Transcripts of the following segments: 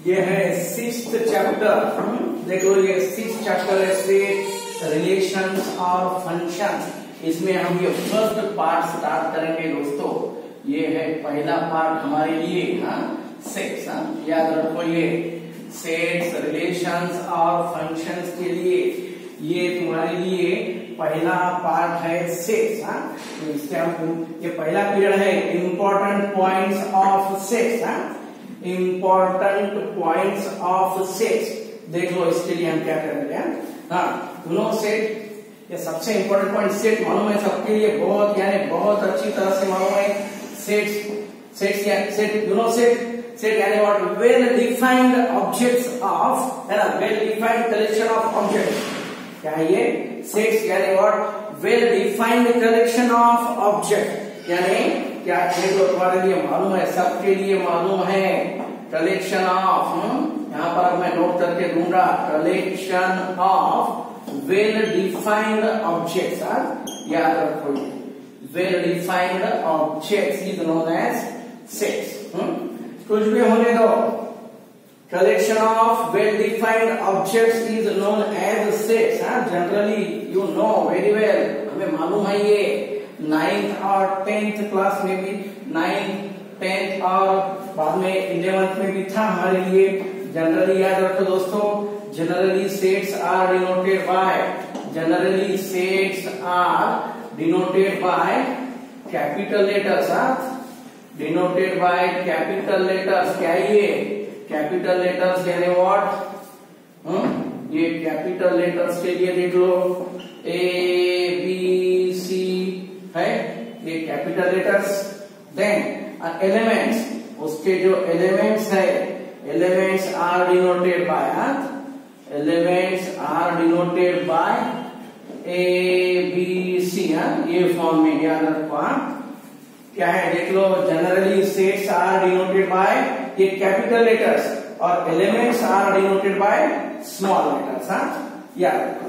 ये है sixth chapter. देखो ये सिक्स्थ चैप्टर है सेट रिलेशंस और फंक्शन। इसमें हम ये फर्स्ट पार्ट स्टार्ट करेंगे दोस्तों। ये है पहला पार्ट हमारे लिए सेट्स। याद रखो ये सेट्स रिलेशंस और फंक्शंस के लिए ये तुम्हारे लिए पहला पार्ट है सेट्स। तो इससे हम ये पहला पीरियड है important points of sets. Important points of sets. देख लो इसके लिए हम क्या करेंगे। नो सेट ये सबसे इंपॉर्टेंट पॉइंट सेट मालूम है सबके लिए बहुत यानी बहुत अच्छी तरह से मालूम है। सेट यू नो सेट यानी what well defined objects of है ना well defined collection of objects. क्या है ये सेट्स यानी what well defined collection of object यानी क्या देखो तुम्हारे लिए मालूम है सबके लिए मालूम है कलेक्शन ऑफ यहाँ पर मैं नोट करके दूंगा collection of well defined objects. याद रखो well defined objects is known as sets. कुछ भी होने दो collection of well defined objects is known as sets. Generally you know very well हमें मालूम है ये 9th और 10th क्लास में भी 9th 10th और बाद में 11th में भी था हमारे लिए। जनरली याद रखो दोस्तों generally sets are denoted by capital letters. Denoted by capital letters. क्या ये कैपिटल लेटर्स यानी व्हाट ये कैपिटल लेटर्स के लिए देख लो A B C है ये कैपिटल लेटर्स। देन एलिमेंट्स उसके जो एलिमेंट्स है elements are denoted by A B C। ये फॉर्म में याद रखो। क्या है देख लो generally sets are denoted by ये कैपिटल लेटर्स और elements are denoted by small letters. याद रखो।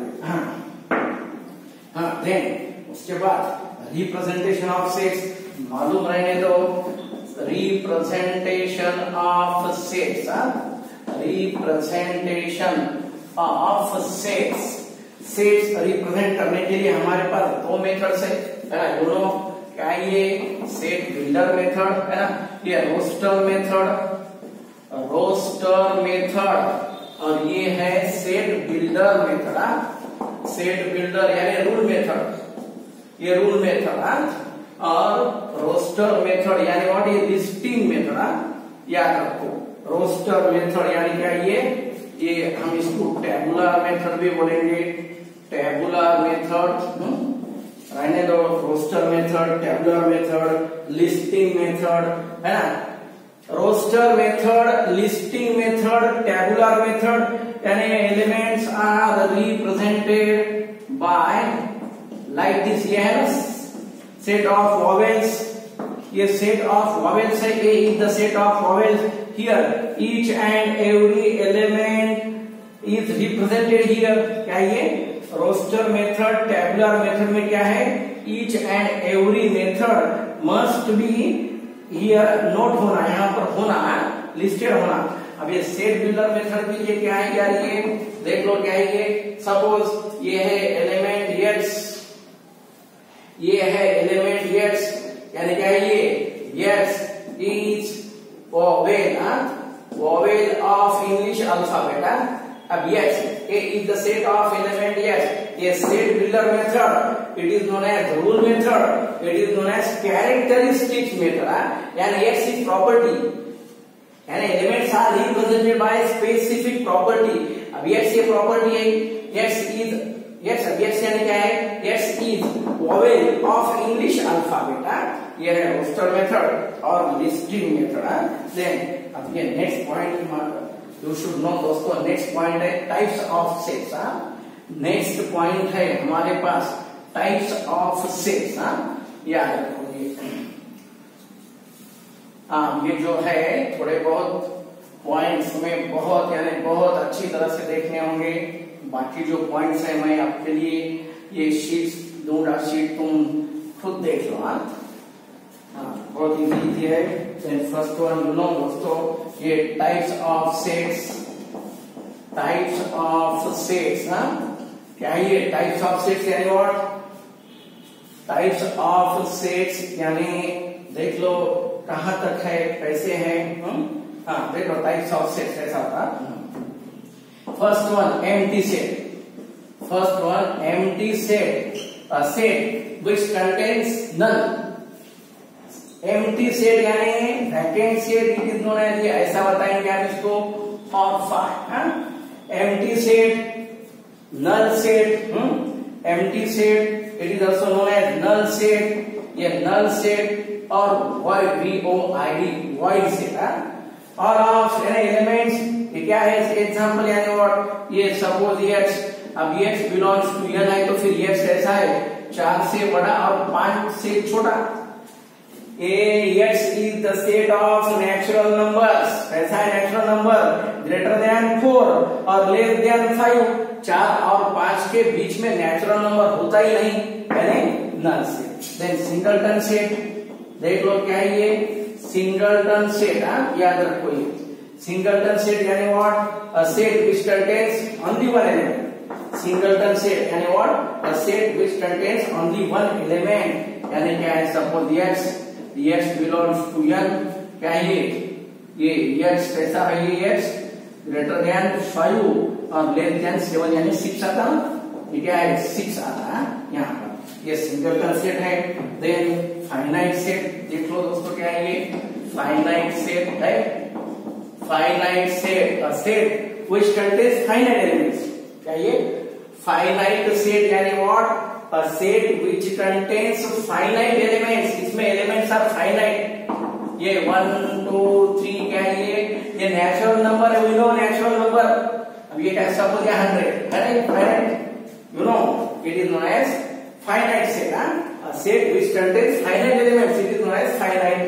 देन उसके बाद रिप्रेजेंटेशन ऑफ सेट्स मालूम रहने दो। Representation of sets sets represent करने के लिए हमारे पास दो मेथड्स है दोनों। क्या ये सेट बिल्डर मेथड है ना ये रोस्टर मेथड और ये है set builder method. Set builder यानी रूल मेथड ये रूल मेथड और रोस्टर मेथड यानी व्हाट ये लिस्टिंग मेथड। याद रखो रोस्टर मेथड यानी क्या ये हम इसको टेबुलर मेथड भी बोलेंगे। टेबुलर मेथड रहने दो roster method tabular method listing method है ना। Roster method listing method tabular method यानी elements are represented by like this. ये है सेट ऑफ वॉवेल्स ये सेट ऑफ वॉवेल्स है। A is the set of vowels here each and every element is represented here. क्या ये roster method tabular method में क्या है each and every method must be here note होना यहाँ पर होना लिस्टेड होना। अब ये सेट बिल्डर मेथड के लिए क्या है यार ये देख लो क्या है ये सपोज ये है एलिमेंट यस ये है एलिमेंट यस यानी क्या है ये yes is vowel of English alphabet. अब yes it is the set of element yes a set builder method it is known as rule method it is known as characteristics method and x is property and elements are represented by specific property। अब x ये property है अब x यानी क्या है x is vowel of English alphabet। ये है roster method और listing method। then अब ये next point you should no दोस्तों नेक्स्ट पॉइंट है types of sets. Next point है हमारे पास टाइप्स ऑफ सेट्स। याद रखो ये जो है थोड़े बहुत पॉइंट्स में बहुत यानी बहुत अच्छी तरह से देखने होंगे। बाकी जो पॉइंट्स है मैं आपके लिए ये शीट्स दूंगा शीट तुम खुद देख लो। बहुत इजी है। फर्स्ट वन यू नो दोस्तों, ये types of sets, types of sets, क्या है ये टाइप्स ऑफ सेट्स यानी व्हाट, टाइप्स ऑफ सेट्स यानी देख लो कहां तक है, कैसे है। देख लो टाइप्स ऑफ सेट्स ऐसा होता। First one empty set, first one empty set, a set which contains none। Empty set यानी vacant set, it is known as, ऐसा बताएंगे आप इसको, और five. Empty set, null set, empty set it is also known as null set, ये null set और void, VOID, void set. और of elements, ये क्या है एग्जांपल यानी व्हाट, ये सपोज x, अब x बिलोंग्स टू n है तो फिर x ऐसा है 4 से बड़ा और 5 से छोटा। x is the set of natural numbers, ऐसा है नेचुरल नंबर ग्रेटर देन 4 और लेस देन 5, 4 और 5 के बीच में नेचुरल नंबर होता ही नहीं, यानी null set. Then singleton set, देख लो क्या है ये सिंगलटन सेट, याद रखो ये सिंगलटन सेट यानी what, a set which contains only one element। Singleton set यानी what, a set which contains only one element, यानी क्या है suppose x belongs to n, क्या है ये x कैसा है, ये x ग्रेटर देन 5 और लेस देन 7 यानी 6 आता है, ये क्या है 6 आता है यहाँ पर, ये सिंगलटन सेट है। देन फाइनाइट सेट, देख लो दोस्तों क्या है ये फाइनाइट सेट है, finite set, a set which contains finite elements, क्या ये फाइनाइट सेट यानी what, a set which contains finite elements, इसमें एलिमेंट्स आर फाइनाइट, ये 1 2 3 क्या है ये नेचुरल नंबर है, वी नो नेचुरल नंबर। अब ये क्या सपोज 100 है, finite you know it is known as finite set, a set which contains finite elements, it is known as finite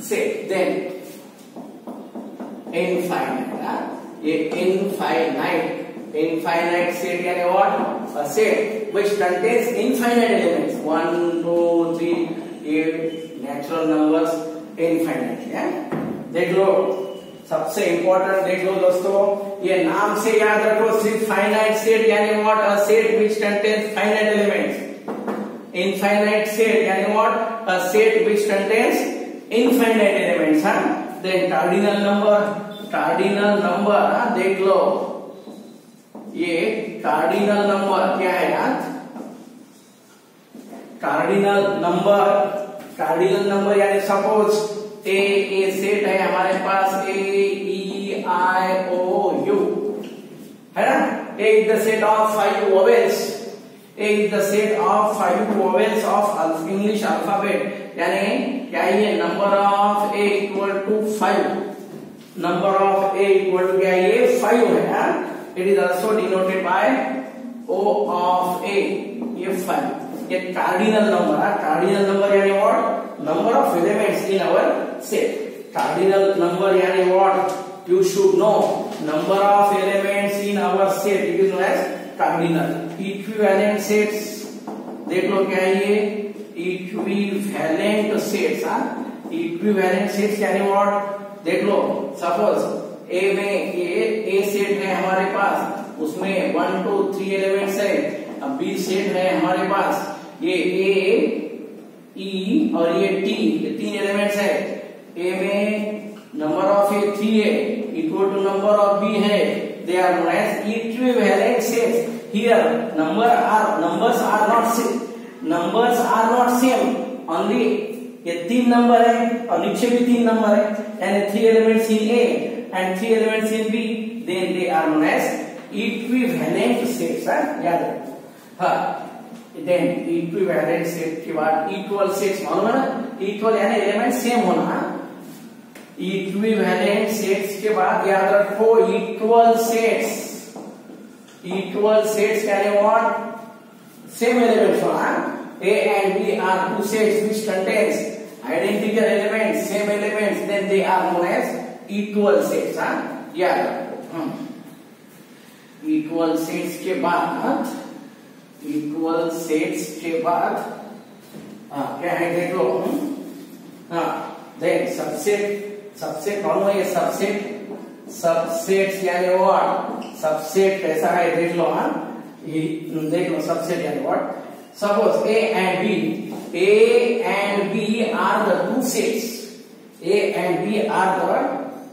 set। then infinite, ये infinite set यानी what, a set which contains infinite elements, 1 2 3 ये natural numbers infinite है। देख लो सबसे important, देख लो दोस्तों ये नाम से याद रखो, सिर्फ फाइनाइट सेट यानी what, a set which contains finite elements। Infinite set यानी what, a set which contains infinite elements। Then cardinal number, cardinal number देख लो ये कार्डिनल नंबर क्या है यार, कार्डिनल नंबर, कार्डिनल नंबर यानी सपोज ए सेट है हमारे पास, AEIOU है ना, A is the set of 5 vowels, A is the set of 5 vowels of English alphabet, यानी क्या ये number of A equal to 5, number of A equal to क्या ये 5 है। It is also denoted by O of A, ये 5, ये cardinal number है। Cardinal number यानी what, number of elements in our set. Cardinal number यानी what, you should know number of elements in our set, it is known as cardinal. Equivalent sets, देख लो क्या है ये इक्विवेलेंट सेट्स, इक्विवेलेंट सेट्स यानी what, देख लो suppose ए में ये ए सेट है हमारे पास, उसमें 1 2 3 एलिमेंट्स है। अब बी सेट है हमारे पास, ये ए ई और ये टी, ये 3 एलिमेंट्स है। ए में नंबर ऑफ ए 3 है, equal to number of B है, they are known as equivalent sets. Here numbers are not same, only ये 3 नंबर है और नीचे भी 3 नंबर है, यानी 3 elements in A and 3 elements in B, then they are known as equivalent sets, याद रखो। then equivalent set के बाद equal sets, मालूम है ना, equal यानी एलिमेंट सेम होना। equivalent sets के बाद याद रखो equal sets, equal sets यानी what, same elements होना। A and B are 2 sets which contains identical elements, same elements, then they are known as equal sets, याद रखो। इक्वल सेट्स के बाद, इक्वल सेट्स के बाद क्या है देख लो, हाँ, देन सबसेट, सबसेट कौन है ये सबसेट, सबसेट यानी व्हाट, सबसेट कैसा है देख लो। हाँ, ये देख लो सबसेट यानी what, suppose A and B are the two sets, A and B are the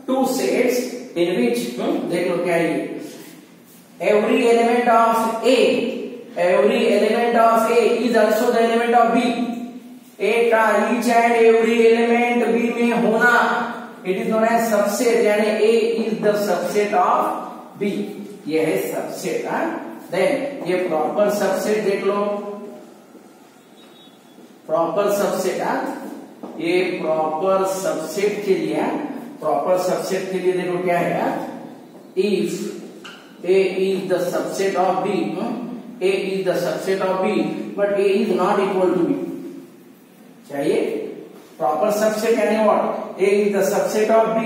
two sets in which देख लो क्या है, every element of A is also the element of B, A का each and every element B में होना, it is known as subset, यानी A is the subset of B, ये है सबसेट। देन ये प्रॉपर सबसेट देख लो, proper subset, ये proper subset के लिए, प्रॉपर सबसेट के लिए देखो क्या है, if A is the subset of B, A is the subset of B but A is not equal to B, चाहिए प्रॉपर सबसेट यानी what, A is the subset of B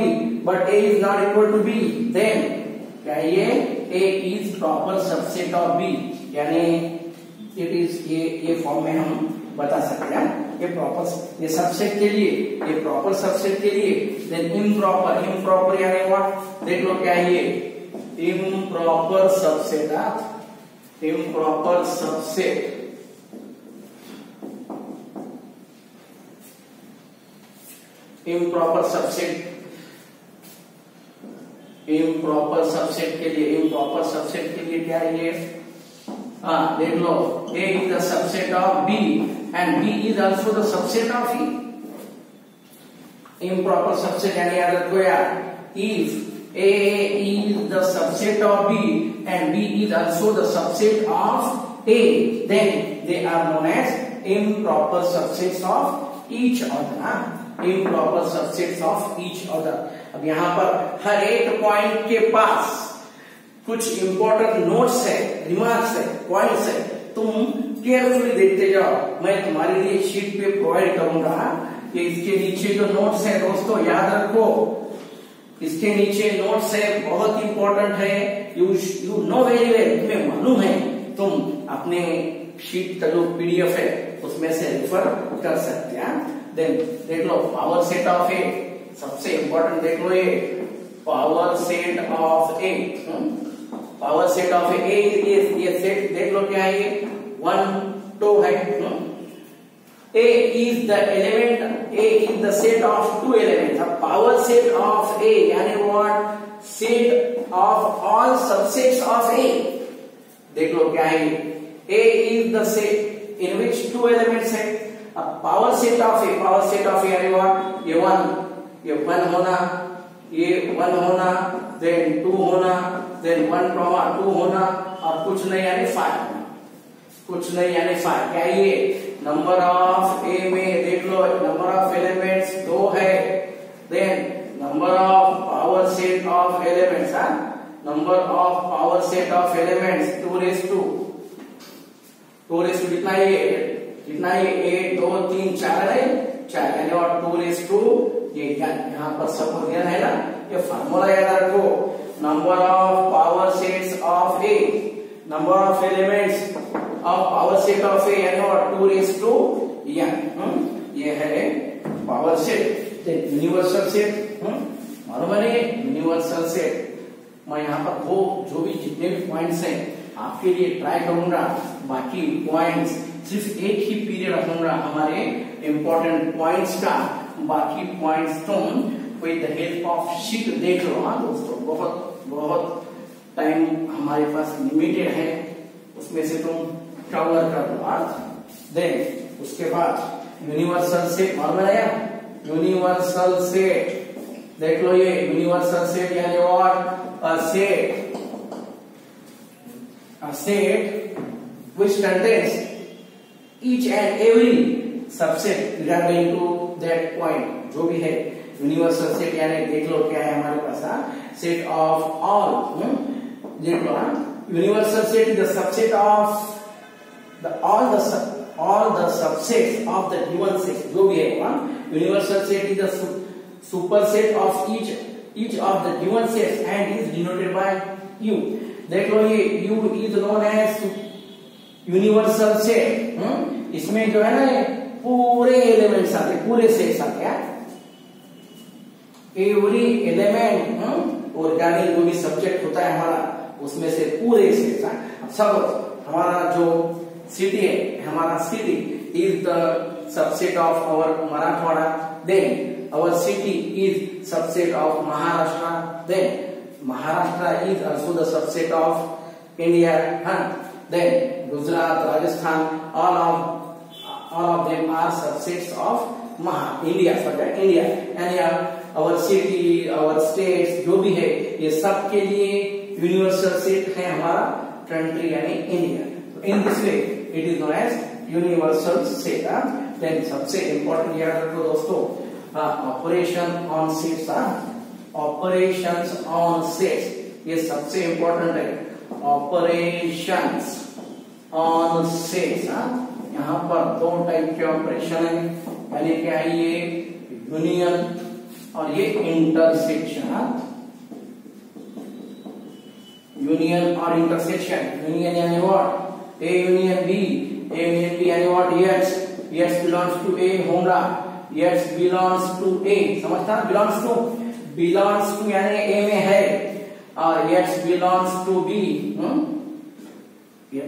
but A is not equal to B, then क्या ये A is proper subset of B, यानी it is ये form में हम बता सकते हैं, ये प्रॉपर, ये सबसेट के लिए, ये प्रॉपर सबसेट के लिए। देन इम्प्रॉपर, इम्प्रॉपर यानी व्हाट, देख लो क्या है ये improper subset, improper subset, improper subset, improper subset के लिए, इम्प्रॉपर सबसेट के लिए क्या है ये, हाँ देख लो, A is the subset of B and B is also the subset of E, improper subset यानी याद रखो यार, if A is the subset of B and B is also the subset of A, then they are known as improper subsets of each other, improper subsets of each other। अब यहाँ पर हर एक point के पास कुछ important notes है, remarks है, points है, तुम केयरफुली देखते जाओ, मैं तुम्हारे लिए शीट पे प्रोवाइड करूंगा कि इसके नीचे जो नोट्स है दोस्तों याद रखो, इसके नीचे नोट्स है, बहुत इंपॉर्टेंट है, यू नो वेरी वेल, तुम्हें मालूम है, तुम अपने शीट का जो PDF है उसमें से रेफर कर सकते हैं। देन देख लो पावर सेट ऑफ ए, सबसे इंपॉर्टेंट देख लो ये power set of A, power set of A, ये सेट देख लो क्या है, 1 2 है, A is the element, A is the set of two elements, a power set of A यानी what, set of all subsets of A, देख लो क्या है, A is the set in which two elements है, a power set of A, power set of A यानी what, ये 1 होना, ये 1 होना, then 2 होना, then 1 2 होना, और कुछ नहीं यानी 5, कुछ नहीं यानी 5, क्या ये नंबर ऑफ ए में देख लो, नंबर ऑफ एलिमेंट्स 2 है, then number of power set of elements, number of power set of elements 2 raise to कितना ये 1 2 3 4 है, 4 यानी और 2 रेज़ टू, ये यहाँ पर सब ध्यान है ना, ये फार्मूला याद रखो, number of power sets of A, number of elements of power set of A यानी और 2 रेज़ टू n, ये है पावर सेट। यूनिवर्सल सेट मालूम है, यूनिवर्सल सेट मैं यहाँ पर वो जो भी जितने भी पॉइंट्स हैं आपके लिए ट्राई करूंगा, बाकी पॉइंट्स सिर्फ एक ही पीरियड रखूंगा हमारे इंपॉर्टेंट पॉइंट्स का, बाकी पॉइंट्स तुम with the help of sheet देख लो। हाँ दोस्तों, बहुत टाइम हमारे पास लिमिटेड है, उसमें से तुम कवर कर लो। देन उसके बाद यूनिवर्सल सेट मालूम है, यूनिवर्सल सेट देख लो, ये यूनिवर्सल सेट यानी what, a set which contains each and every subset regarding to that point, जो भी है यूनिवर्सल सेट यानी देख लो क्या है हमारे पास, सेट ऑफ ऑल, देख लो universal set is the subset of all the subsets of the given set, जो भी है universal set is the superset of each of the given sets and is denoted by U। देख लो ये U is known as universal set, इसमें जो है ना पूरे एलिमेंट्स आते, पूरे सेट्स आते हैं, एवरी एलिमेंट ऑर्गेनिक जो भी सब्जेक्ट होता है हमारा उसमें से पूरे सेट्स सब। हमारा जो सिटी है, हमारा city is the subset of our Marathwada, then our city is subset of Maharashtra, then Maharashtra is also the subset of India, then Gujarat, Rajasthan, all of them are subsets of India, India, and yeah, our city, our states जो भी है ये सब के लिए universal set है हमारा country यानी इंडिया। तो in this way it is known as universal set. Then सबसे इंपॉर्टेंट याद रखो दोस्तों, operation on sets, operations on sets ये सबसे इंपॉर्टेंट है। ऑपरेशंस ऑन सेट्स, यहाँ पर दो टाइप के ऑपरेशन है, यानी क्या है ये यूनियन और ये इंटरसेक्शन। यूनियन और इंटरसेक्शन, यूनियन यानी what, A union B, A union B यानी what, yes, yes belongs to A होगा, यस बिलोंग्स टू ए, समझता, बिलोंग्स टू यानी ए में है, और यस बिलोंग्स टू बी,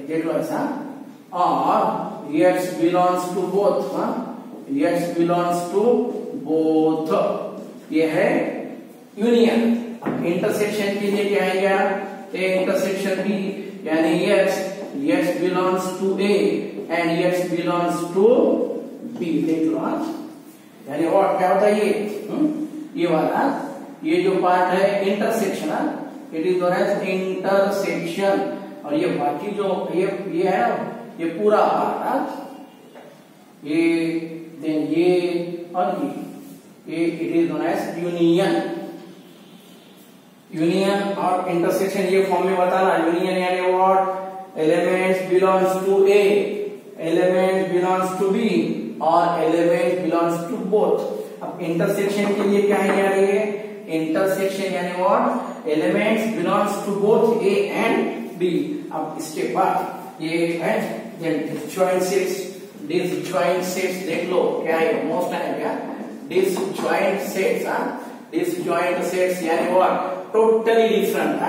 देख लो ऐसा, और yes belongs to both, yes belongs to both, ये है यूनियन। इंटरसेक्शन के लिए क्या है यार, ए इंटरसेक्शन बी यानी yes, yes belongs to A and yes belongs to B, देख लो, यानी व्हाट क्या होता है ये वाला, ये जो पार्ट है intersection, it is known as intersection, और ये बाकी जो ये है ये पूरा पार्ट, ये देन ये और ये it is known as union. Union और इंटरसेक्शन ये फॉर्म में बताना, यूनियन यानी what, elements belongs to A, element belongs to B और एलिमेंट बिलोंग्स टू बोथ। अब इंटरसेक्शन के लिए क्या है यार, ये इंटरसेक्शन यानी what, elements belongs to both A and B. अब इसके बाद ये है डिसजॉइंट सेट्स, डिसजॉइंट सेट्स देख लो क्या है, मोस्ट है क्या, डिसजॉइंट सेट्स, डिसजॉइंट सेट्स यानी व्हाट, टोटली डिफरेंट,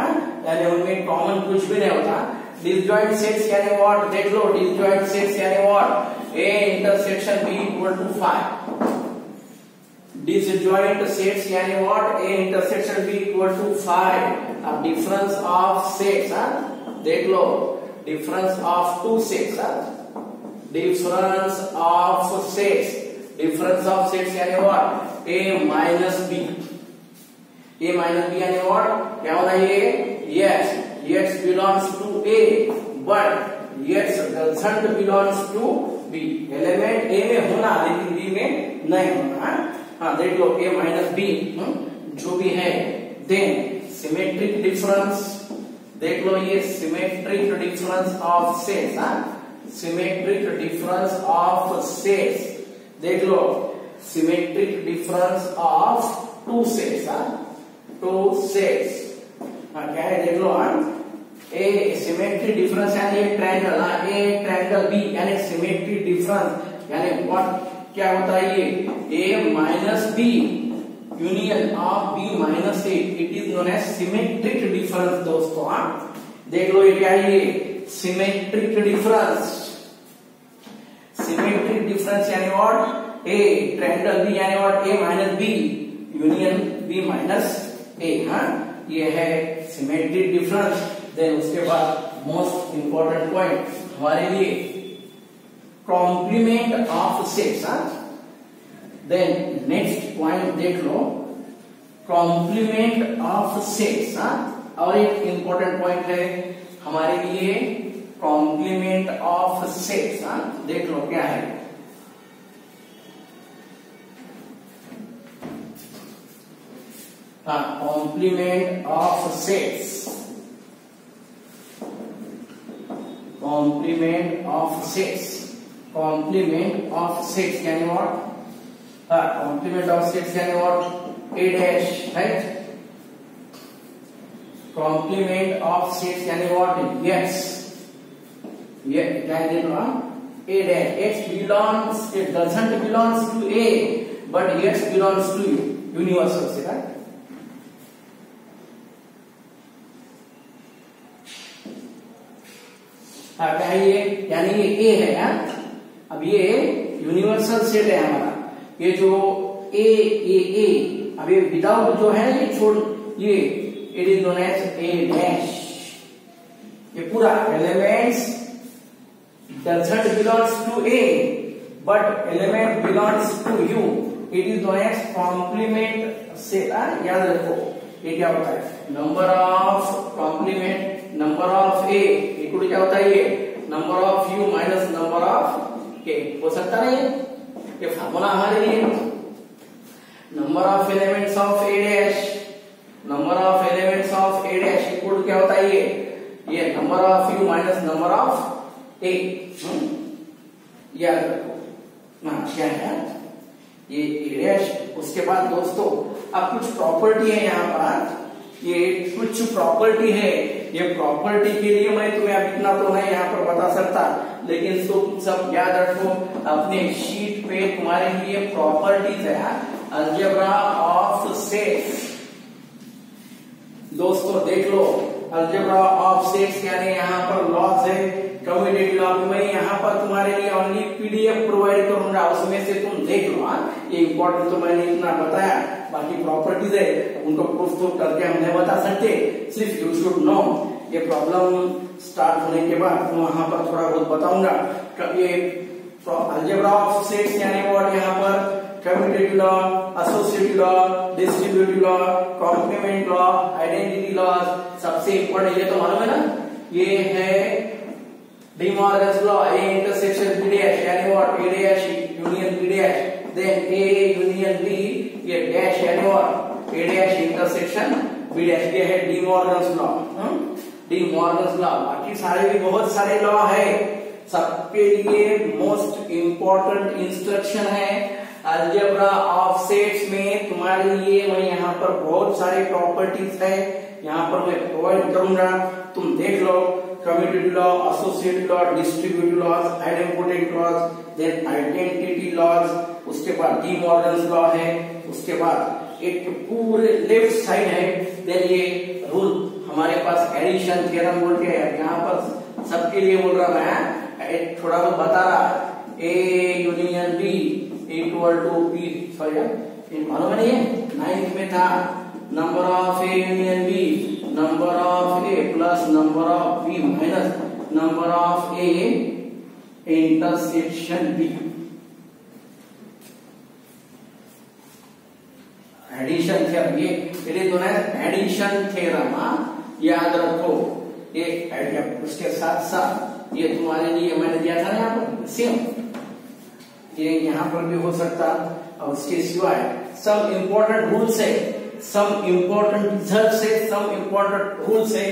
यानी उनमें कॉमन कुछ भी नहीं होता। डिसजॉइंट सेट्स यानी व्हाट, देख लो, डिसजॉइंट सेट्स यानी what, A intersection B equal to 5, disjoint sets यानी what, A intersection B equal to 5। अब डिफरेंस ऑफ सेट्स, देख लो, difference of two sets, difference of sets, difference of sets यानी what, A minus B, A minus B यानी what, क्या होना ये, yes, yes belongs to A but yes doesn't belongs to B, element A में होना लेकिन B में नहीं होना, हाँ देख लो, ए माइनस बी जो भी है। देन सिमेट्रिक डिफरेंस, देख लो ये symmetric difference of sets, symmetric difference of sets, देख लो, symmetric difference of two sets, two sets, क्या है देख लो, ए सिमेट्रिक डिफरेंस यानी ये ट्रायंगल, ए ट्रायंगल बी यानी सिमेट्रिक डिफरेंस यानी व्हाट, क्या होता है ये, A minus B union of B minus A, it is known as symmetric difference दोस्तों। देख लो ये क्या है, ये सिमेट्रिक डिफरेंस, सिमेट्रिक डिफरेंस यानी व्हाट, ए ट्रायंगल बी यानी what, A minus B union B minus A, ये है सिमेट्रिक डिफरेंस। देन उसके बाद मोस्ट इंपॉर्टेंट पॉइंट हमारे लिए complement of sets. Then next point देख लो, कॉम्प्लीमेंट ऑफ सेट्स, और एक इंपॉर्टेंट पॉइंट है हमारे लिए कॉम्प्लीमेंट ऑफ सेट्स, देख लो क्या है, complement of sets, complement of sets, complement of sets यानी व्हाट, कॉम्प्लीमेंट ऑफ सेट्स यानी what, A dash, right, complement of sets यानी व्हाट, यस, ये क्या है, A dash, X belongs, it doesn't belongs to A, but X belongs to U, universal से, right? हाँ क्या है ये, यानी ये A है यार, अब ये यूनिवर्सल सेट है हमारा, ये जो A, अब ये विदाउट जो है ये छोड़, ये it is known as A dash, ये पूरा elements doesn't belongs to A, but element belongs to U, it is known as complement set, याद रखो ये क्या होता है, number of complement, number of A equal क्या होता है, ये number of U minus number of K, हो सकता है ये फार्मूला हमारे लिए, number of elements of A dash, number of elements of A dash equal क्या होता है, ये number of U minus number of A, याद रखो ना, क्या है ये A डैश। उसके बाद दोस्तों अब कुछ प्रॉपर्टी है यहाँ पर, ये कुछ प्रॉपर्टी है, ये प्रॉपर्टी के लिए मैं तुम्हें अब इतना तो नहीं यहाँ पर बता सकता, लेकिन तुम सब याद रखो अपने शीट पे, तुम्हारे लिए प्रॉपर्टीज है, अलजेब्रा ऑफ सेट्स, दोस्तों देख लो, अलजेब्रा ऑफ सेट्स यानी यहाँ पर लॉज है, कम्यूटेटिव लॉ, मैं यहाँ पर तुम्हारे लिए ओनली पीडीएफ प्रोवाइड करूंगा, उसमें से तुम देख लो, ये इंपॉर्टेंट तो मैंने इतना बताया, बाकी प्रॉपर्टीज है उनको प्रूफ तो करके हम नहीं बता सकते, सिर्फ यू शुड नो, ये प्रॉब्लम स्टार्ट होने के बाद मैं वहां पर थोड़ा बहुत बताऊंगा, ये अलजेब्रा ऑफ सेट्स यानी व्हाट, यहाँ पर commutative law, associative law, distributive law, complement law, identity law, सबसे इंपॉर्टेंट ये तो मालूम है ना, ये है de Morgan's law, A intersection B dash, यानी what, A dash union B dash, then A union B, ये डैश यानी what, A dash intersection B dash, ये है de Morgan's law, de Morgan's law. बाकी सारे भी बहुत सारे लॉ है, सबके लिए मोस्ट इंपॉर्टेंट इंस्ट्रक्शन है अलजेब्रा ऑफ सेट्स में, तुम्हारे लिए मैं यहाँ पर बहुत सारे प्रॉपर्टीज है यहाँ पर मैं प्रोवाइड करूंगा, तुम देख लो, commutative law, associative law, distributive laws, identity laws, then identity laws, उसके बाद डी मॉर्गन्स लॉ है, उसके बाद एक पूरे लेफ्ट साइड है, देन ये रूल हमारे पास एडिशन थ्योरम बोल के है, यहाँ पर सबके लिए बोल रहा मैं, थोड़ा बहुत बता रहा, A union B equal to B, sorry मालूम नहीं है, 9th में था, number of A union B, number of A plus number of B minus number of A intersection B, addition theorem, ये एडिशन थ्योरम, याद रखो, ये उसके साथ साथ ये तुम्हारे लिए मैंने दिया था ना यहाँ पर सेम, ये यहाँ पर भी हो सकता, और उसके सिवाय सम इम्पोर्टेंट रूल्स है, सम इम्पोर्टेंट रिजल्ट्स है, सम इम्पोर्टेंट रूल्स है,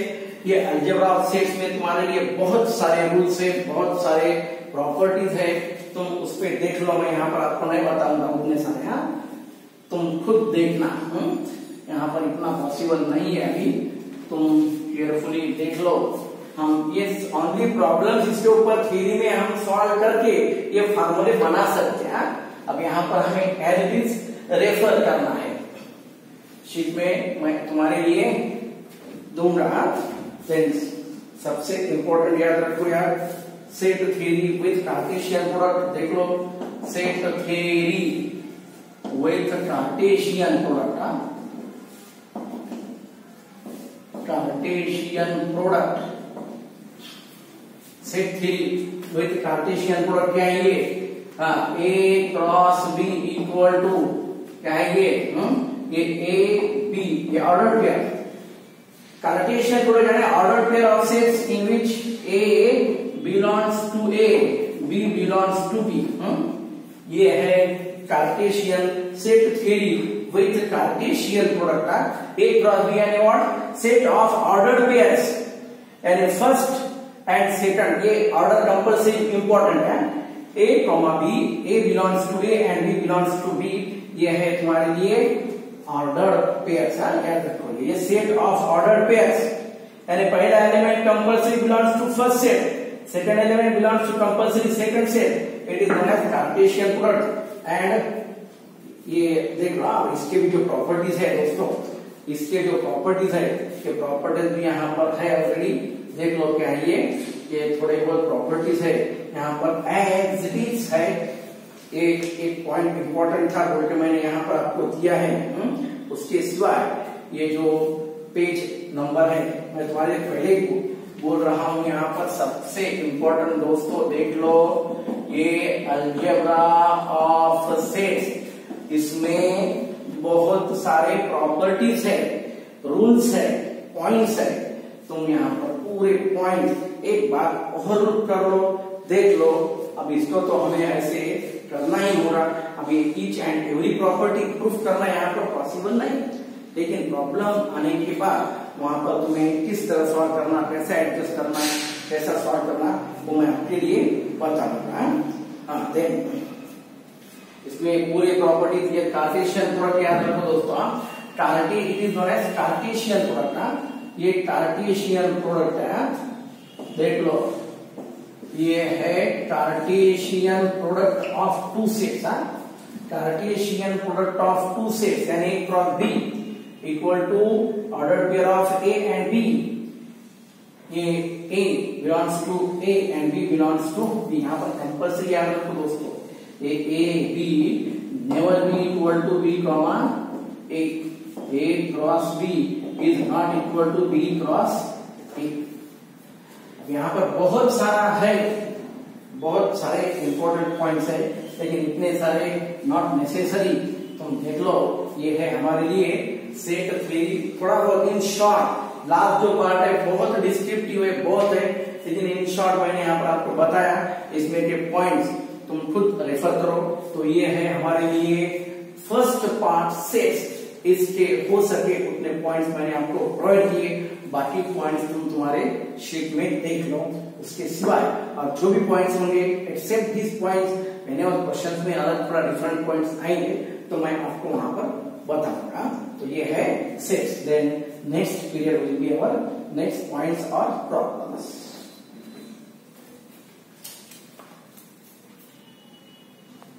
ये अलजेब्रा ऑफ सेट्स में तुम्हारे लिए बहुत सारे रूल्स है, बहुत सारे प्रॉपर्टीज है, तुम उस पर देख लो, मैं यहाँ पर आपको नहीं बताऊंगा उतने सारे, हाँ तुम खुद देखना, यहाँ पर इतना पॉसिबल नहीं है अभी, तुम केयरफुली देख लो, हम ये ओनली प्रॉब्लम्स इसके ऊपर थ्योरी में हम सॉल्व करके ये फार्मूले बना सकते हैं, अब यहाँ पर हमें एज इट इज रेफर करना है, शीट में मैं तुम्हारे लिए दूंगा, सबसे इंपॉर्टेंट याद रखो यार, set theory with Cartesian product, देख लो, set theory with Cartesian product, Cartesian product, set theory with Cartesian product क्या है ये, A cross B equal to क्या है ये A B, ये ऑर्डर पेयर, कार्टेशियन प्रोडक्ट यानी order pair of sets in which A belongs to A, B belongs to B, ये है Cartesian set theory with Cartesian product, A cross B यानी what, set of ordered pairs, यानी first and second, ये order compulsory important है, A comma B, A belongs to A and B belongs to B, ये है तुम्हारे लिए order pairs, याद रखो, ये सेट ऑफ ऑर्डर पेयर्स, यानी पहला element compulsory belongs to first set, second element belongs to compulsory second set, it is known as Cartesian product. And ये देख लो आप, इसके भी जो प्रॉपर्टीज है दोस्तों, इसके जो प्रॉपर्टीज है, इसके प्रॉपर्टीज भी यहाँ पर है ऑलरेडी, देख लो क्या है ये थोड़े बहुत प्रॉपर्टीज है यहाँ पर एज इट इज है। एक पॉइंट इंपॉर्टेंट था बोल के मैंने यहाँ पर आपको दिया है। उसके सिवाय ये जो पेज नंबर है, मैं तुम्हारे पहले ही बोल रहा हूँ, यहाँ पर सबसे इंपॉर्टेंट दोस्तों देख लो, ये अलजेब्रा ऑफ सेट्स, इसमें बहुत सारे प्रॉपर्टीज है, रूल्स है, पॉइंट्स है। तुम यहाँ पर पूरे पॉइंट एक बार और कर लो, देख लो। अब इसको तो हमें ऐसे करना ही होगा, अभी each and every property proof करना यहाँ पर पॉसिबल नहीं, लेकिन प्रॉब्लम आने के बाद वहां पर तुम्हें किस तरह सॉल्व करना, कैसा एडजस्ट करना, कैसा सॉल्व करना, वो मैं आपके लिए बताऊंगा। हाँ, देन इसमें पूरी प्रॉपर्टीज, ये कार्टेशियन प्रोडक्ट याद रखो दोस्तों, it is known as Cartesian product. ये कार्टेशियन प्रोडक्ट है, देख लो, ये है Cartesian product of two sets. Cartesian product of two sets यानी A cross B equal to order pair of A and B। ये A belongs to A and B belongs to B। यहाँ पर compulsory याद रखो दोस्तों, ये A B never be equal to B comma A cross B is not equal to B cross A। यहाँ पर बहुत सारा है, बहुत सारे इंपॉर्टेंट पॉइंट्स है, लेकिन इतने सारे नॉट नेसेसरी। तुम देख लो, ये है हमारे लिए सेट थ्योरी। थोड़ा बहुत इन शॉर्ट, लास्ट जो पार्ट है बहुत डिस्क्रिप्टिव है, बहुत है, लेकिन इन शॉर्ट मैंने यहाँ पर आपको बताया, इसमें के पॉइंट्स तुम खुद रेफर करो। तो ये है हमारे लिए फर्स्ट पार्ट सेट्स, इसके हो सके उतने पॉइंट्स मैंने आपको प्रोवाइड किए, बाकी पॉइंट्स तुम तुम्हारे शीट में देख लो। उसके सिवाय और जो भी पॉइंट्स होंगे एक्सेप्ट दिस पॉइंट्स, मैंने और क्वेश्चंस में अलग थोड़ा डिफरेंट पॉइंट्स आएंगे तो मैं आपको वहां पर बताऊंगा। तो ये है sets. Then next period will be our next points और प्रॉब्लम्स।